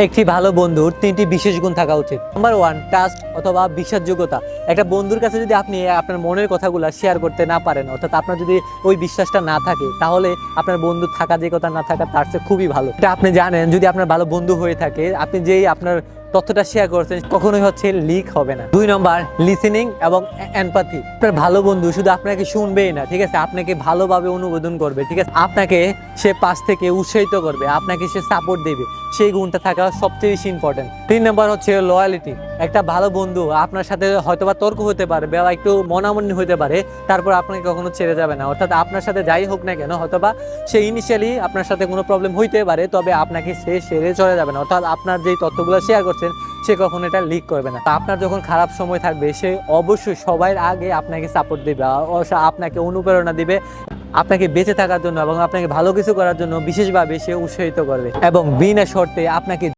একটি ভালো বন্ধুর তিনটি বিশেষ গুণ থাকা উচিত। নাম্বার 1, ট্রাস্ট অথবা বিশ্বাসযোগ্যতা। একটা বন্ধুর কাছে যদি আপনি আপনার মনের কথাগুলো শেয়ার করতে না পারেন, অর্থাৎ আপনার যদি ওই বিশ্বাসটা না থাকে, তাহলে আপনার বন্ধু থাকা যে কথা না থাকা তার চেয়ে খুবই ভালো। এটা আপনি জানেন, যদি আপনার ভালো বন্ধু হয়ে থাকে, আপনি যেই আপনার তথ্যটা শেয়ার করছেন কখনোই লিক হবে না। 2 নম্বর, লিসেনিং এবং এমপ্যাথি। আপনার ভালো বন্ধু শুধু আপনাকে শুনবেই না, ঠিক আছে, আপনাকে ভালোভাবে অনুমোদন করবে, ঠিক আছে, আপনাকে সে পাশ থেকে উৎসাহিত করবে, আপনাকে সে সাপোর্ট দেবে। সেই গুণটা থাকা সবচেয়ে বেশি ইম্পর্টেন্ট। 3 নম্বর হচ্ছে লয়ালিটি। একটা ভালো বন্ধু আপনার সাথে হয়তোবা তর্ক হতে পারে বা একটু মনামনি হতে পারে, তারপর আপনাকে কখনো ছেড়ে যাবে না। অর্থাৎ আপনার সাথে যাই হোক না কেন, হয়তোবা সে ইনিশিয়ালি আপনার সাথে কোনো প্রবলেম হইতে পারে, তবে আপনাকে সে ছেড়ে চলে যাবে না। অর্থাৎ আপনার যেই তথ্যগুলো শেয়ার করছেন সে কখনো এটা লিক করবে না। আপনার যখন খারাপ সময় থাকবে, সে অবশ্যই সবার আগে আপনাকে সাপোর্ট দিবে, আপনাকে অনুপ্রেরণা দিবে, আপনাকে বেঁচে থাকার জন্য এবং আপনাকে ভালো কিছু করার জন্য বিশেষভাবে সে উৎসাহিত করবে এবং বিনা শর্তে আপনাকে